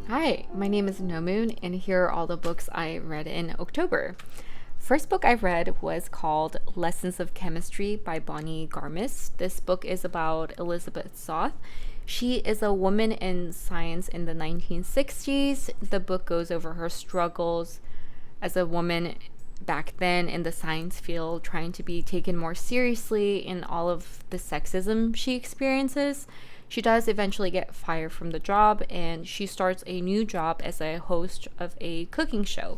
Hi, my name is Nomoon, and here are all the books I read in October. First book I read was called Lessons of Chemistry by Bonnie Garmis. This book is about Elizabeth Soth. She is a woman in science in the 1960s. The book goes over her struggles as a woman back then in the science field, trying to be taken more seriously in all of the sexism she experiences. She does eventually get fired from the job, and she starts a new job as a host of a cooking show.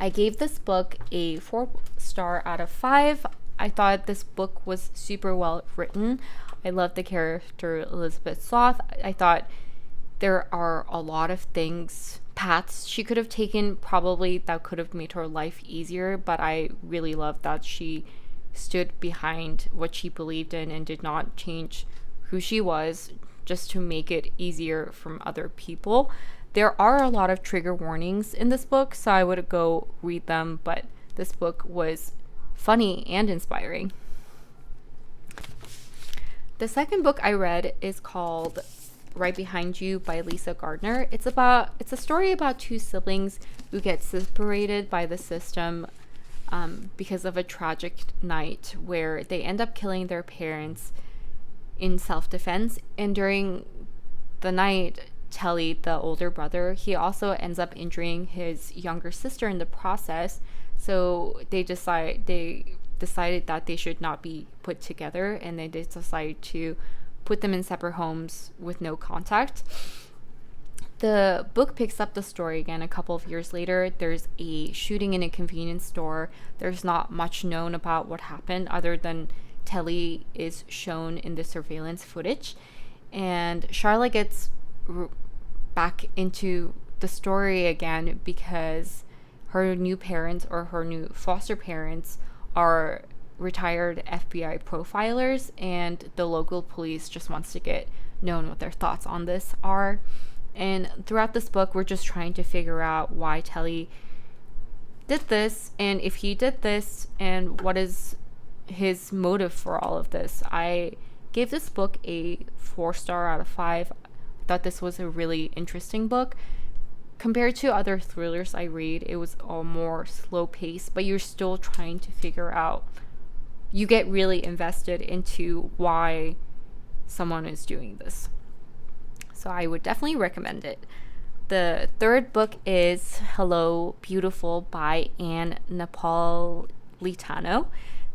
I gave this book a 4-star out of 5. I thought this book was super well written. I love the character Elizabeth Soth. I thought there are a lot of paths she could have taken, probably that could have made her life easier, but I really love that she stood behind what she believed in and did not change who she was just to make it easier from other people. There are a lot of trigger warnings in this book, so I would go read them, but this book was funny and inspiring. The second book I read is called Right Behind You by Lisa Gardner. It's a story about two siblings who get separated by the system because of a tragic night where they end up killing their parents in self-defense. And during the night, Telly, the older brother, he also ends up injuring his younger sister in the process. So they decided that they should not be put together, and they decided to put them in separate homes with no contact. The book picks up the story again a couple of years later. There's a shooting in a convenience store. There's not much known about what happened other than Telly is shown in the surveillance footage, and Charlotte gets back into the story again because her new parents, or her new foster parents, are retired FBI profilers, and the local police just wants to get known what their thoughts on this are. And throughout this book, we're just trying to figure out why Telly did this, and if he did this, and what is his motive for all of this. I gave this book a 4-star out of 5. I thought this was a really interesting book. Compared to other thrillers I read, it was a more slow pace, but you're still trying to figure out. You get really invested into why someone is doing this. So I would definitely recommend it. The third book is Hello, Beautiful by Anne Napolitano.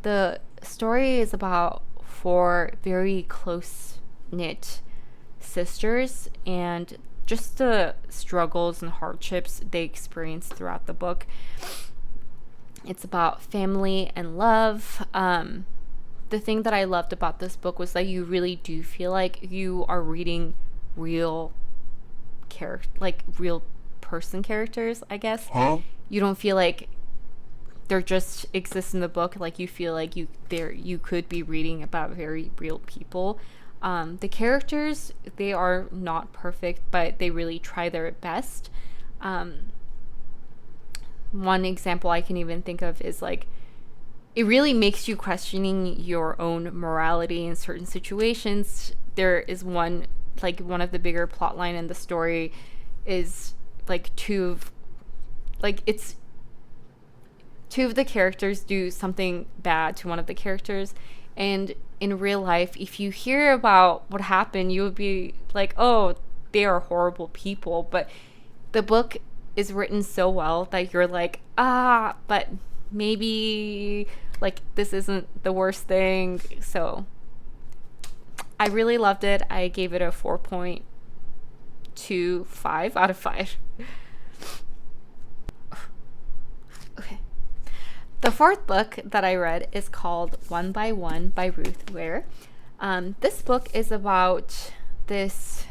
The story is about 4 very close-knit sisters and just the struggles and hardships they experience throughout the book. It's about family and love. The thing that I loved about this book was that you really do feel like you are reading real real person characters, I guess. You don't feel like they're just exist in the book. Like, you feel like you could be reading about very real people. The characters, they are not perfect, but they really try their best. One example I can even think of is like, it really makes you questioning your own morality in certain situations. There is one of the bigger plot line in the story is two of the characters do something bad to one of the characters, and in real life, if you hear about what happened, you would be like, oh, they are horrible people. But the book is written so well that you're like, but maybe this isn't the worst thing. So I really loved it. I gave it a 4.25 out of 5. Okay. The fourth book that I read is called One by One by Ruth Ware. This book is about this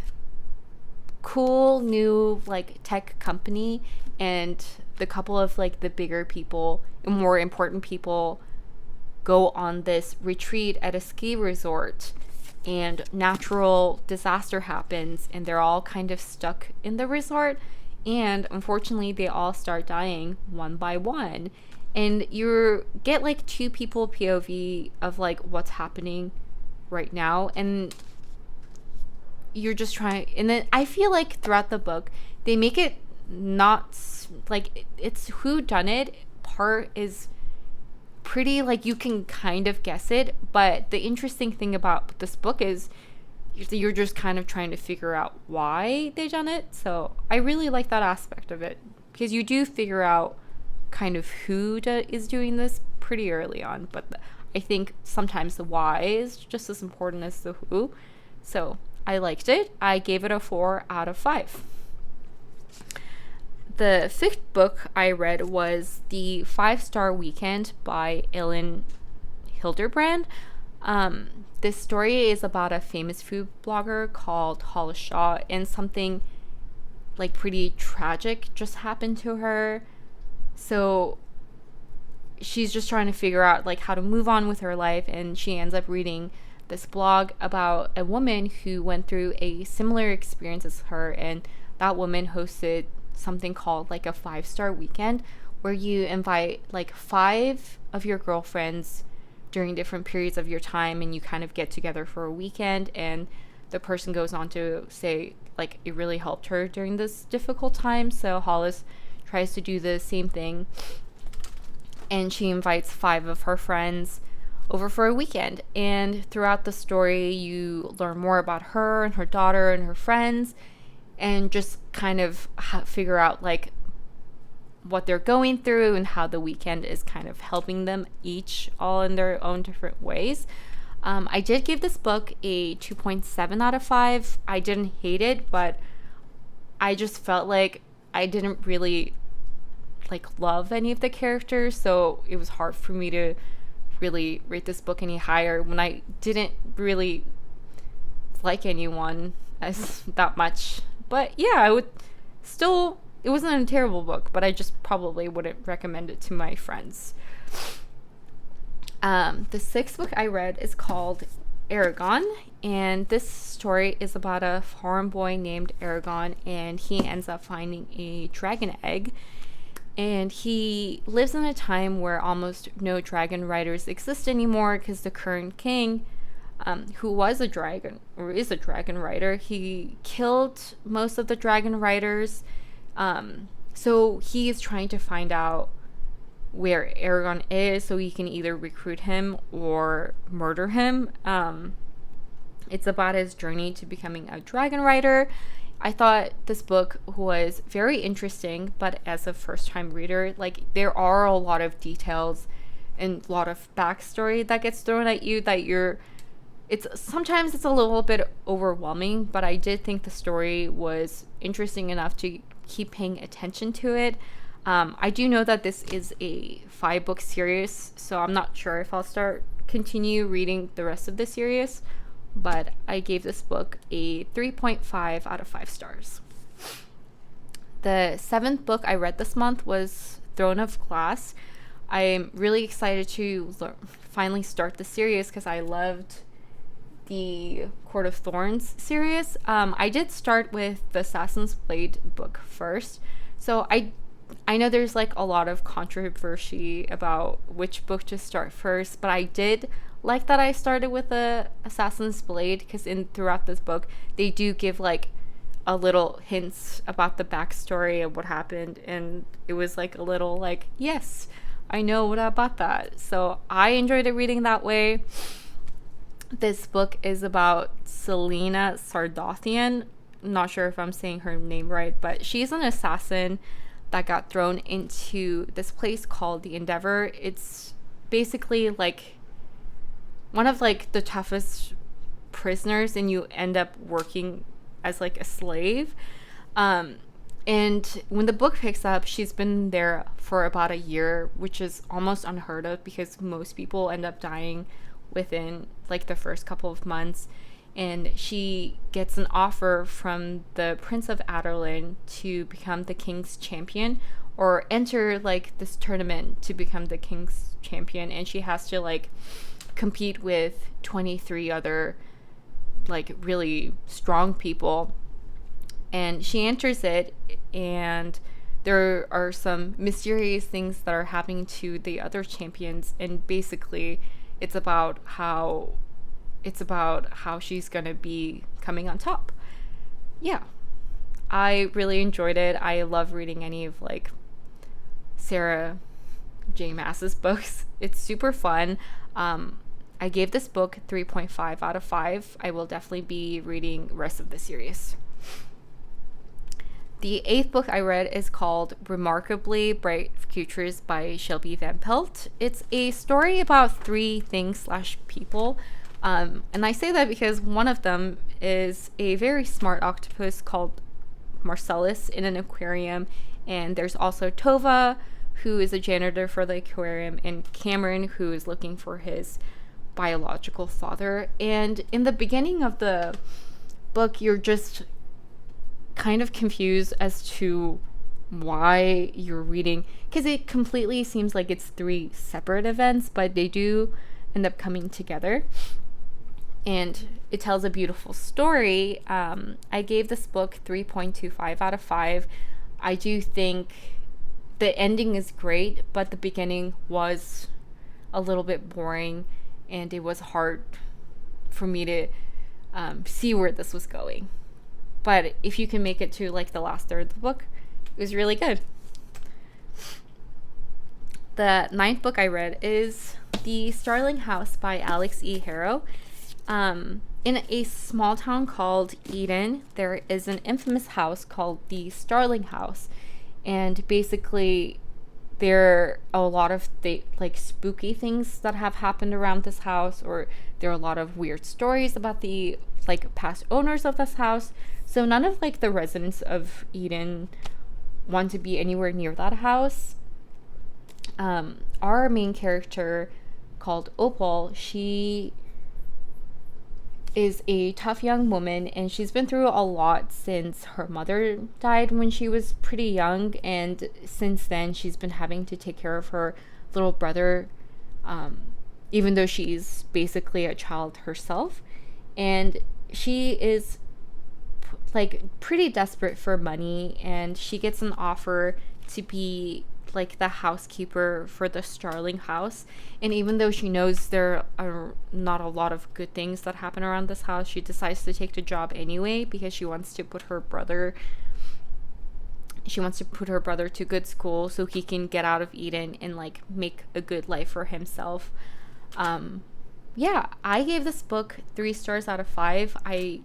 cool new tech company, and the couple of the bigger people, more important people, go on this retreat at a ski resort, and natural disaster happens, and they're all kind of stuck in the resort, and unfortunately they all start dying one by one. And you get 2 people POV of what's happening right now, and you're just trying, and then I feel like throughout the book they make it not like it's who done it part is pretty, like, you can kind of guess it, but the interesting thing about this book is you're just kind of trying to figure out why they done it. So I really like that aspect of it, because you do figure out kind of who is doing this pretty early on, but I think sometimes the why is just as important as the who. So I liked it. I gave it a 4 out of 5. The 5th book I read was The 5-Star Weekend by Ellen Hilderbrand. This story is about a famous food blogger called Hollis Shaw, and something like pretty tragic just happened to her. So she's just trying to figure out like how to move on with her life, and she ends up reading this blog about a woman who went through a similar experience as her, and that woman hosted something called like a 5-star weekend, where you invite like 5 of your girlfriends during different periods of your time, and you kind of get together for a weekend. And the person goes on to say like it really helped her during this difficult time. So Hollis tries to do the same thing, and she invites 5 of her friends over for a weekend. And throughout the story you learn more about her and her daughter and her friends, and just kind of figure out like what they're going through and how the weekend is kind of helping them each, all in their own different ways. I did give this book a 2.7 out of 5. I didn't hate it, but I just felt like I didn't really like love any of the characters, so it was hard for me to really rate this book any higher when I didn't really like anyone as that much. But yeah, I would still, it wasn't a terrible book, but I just probably wouldn't recommend it to my friends. The 6th book I read is called Eragon, and this story is about a farm boy named Eragon, and he ends up finding a dragon egg, and he lives in a time where almost no dragon riders exist anymore, because the current king, who was a dragon, or is a dragon rider, he killed most of the dragon riders. So he is trying to find out where Eragon is so he can either recruit him or murder him. It's about his journey to becoming a dragon rider. I thought this book was very interesting, but as a first-time reader, like, there are a lot of details and a lot of backstory that gets thrown at you that sometimes it's a little bit overwhelming, but I did think the story was interesting enough to keep paying attention to it. I do know that this is a 5-book series, so I'm not sure if I'll continue reading the rest of the series, but I gave this book a 3.5 out of 5 stars. The 7th book I read this month was Throne of Glass. I'm really excited to finally start the series because I loved the Court of Thorns series. I did start with the Assassin's Blade book first, so I know there's like a lot of controversy about which book to start first, but I did like that I started with the Assassin's Blade, because throughout this book they do give like a little hints about the backstory of what happened, and it was like a little like, yes, I know what about that. So I enjoyed it reading that way. This book is about Selena Sardothian. Not sure if I'm saying her name right, but she's an assassin that got thrown into this place called the Endeavor. It's basically like one of like the toughest prisoners, and you end up working as like a slave. And when the book picks up, she's been there for about a year, which is almost unheard of because most people end up dying within like the first couple of months. And she gets an offer from the Prince of Adarlan to become the king's champion, or enter like this tournament to become the king's champion, and she has to like compete with 23 other like really strong people. And she enters it, and there are some mysterious things that are happening to the other champions, and basically it's about how she's gonna be coming on top. yeah, I really enjoyed it. I love reading any of like Sarah J. Maas's books. It's super fun. I gave this book 3.5 out of 5. I will definitely be reading rest of the series. The 8th book I read is called Remarkably Bright Futures by Shelby Van Pelt. It's a story about 3 things / people. And I say that because one of them is a very smart octopus called Marcellus in an aquarium. And there's also Tova, who is a janitor for the aquarium, and Cameron, who is looking for his biological father. And in the beginning of the book, you're just kind of confused as to why you're reading, because it completely seems like it's 3 separate events, but they do end up coming together, and it tells a beautiful story. I gave this book 3.25 out of 5. I do think the ending is great, but the beginning was a little bit boring, and it was hard for me to see where this was going. But if you can make it to like the last third of the book, it was really good. The 9th book I read is The Starling House by Alex E. Harrow. In a small town called Eden, there is an infamous house called the Starling House. And basically, there are a lot of like spooky things that have happened around this house, or there are a lot of weird stories about the like past owners of this house. So none of like the residents of Eden want to be anywhere near that house. Our main character, called Opal, she is a tough young woman, and she's been through a lot since her mother died when she was pretty young, and since then she's been having to take care of her little brother, even though she's basically a child herself. And she is like pretty desperate for money, and she gets an offer to be like the housekeeper for the Starling House. And even though she knows there are not a lot of good things that happen around this house, she decides to take the job anyway, because she wants to put her brother to good school so he can get out of Eden and like make a good life for himself. Yeah, I gave this book 3 stars out of 5. I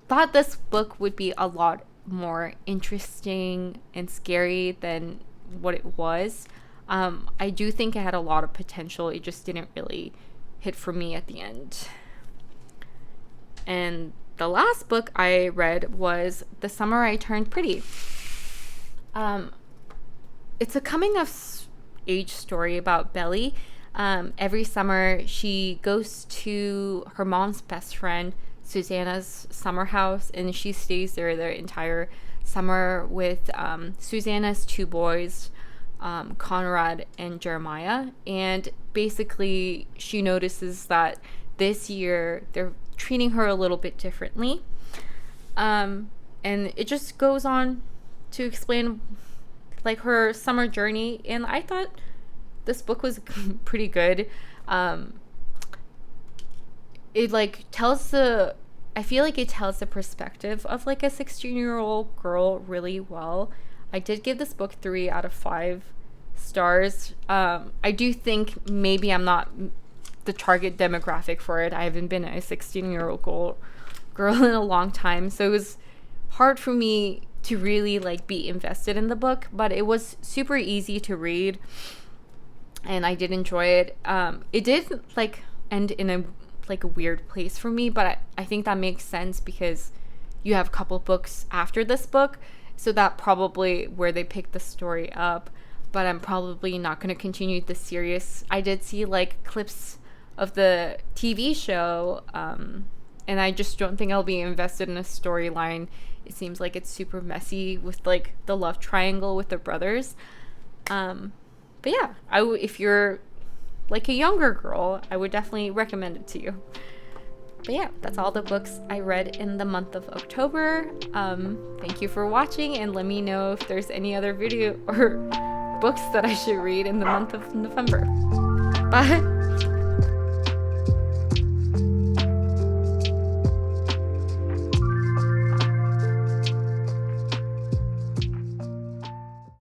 thought this book would be a lot more interesting and scary than what it was. I do think it had a lot of potential. It just didn't really hit for me at the end. And the last book I read was The Summer I Turned Pretty. It's a coming of age story about Belly. Every summer she goes to her mom's best friend Susanna's summer house, and she stays there the entire summer with Susanna's 2 boys, Conrad and Jeremiah. And basically she notices that this year they're treating her a little bit differently, and it just goes on to explain like her summer journey. And I thought this book was pretty good. It like I feel like it tells the perspective of like a 16-year-old girl really well. I did give this book 3 out of 5 stars. I do think maybe I'm not the target demographic for it. I haven't been a 16-year-old girl in a long time, so it was hard for me to really like be invested in the book, but it was super easy to read and I did enjoy it. It did like end in a weird place for me, but I think that makes sense because you have a couple books after this book, so that probably where they picked the story up. But I'm probably not going to continue the series. I did see like clips of the TV show, and I just don't think I'll be invested in a storyline. It seems like it's super messy with like the love triangle with the brothers. But yeah, if you're like a younger girl, I would definitely recommend it to you. But yeah, that's all the books I read in the month of October. Thank you for watching, and let me know if there's any other video or books that I should read in the month of November. Bye.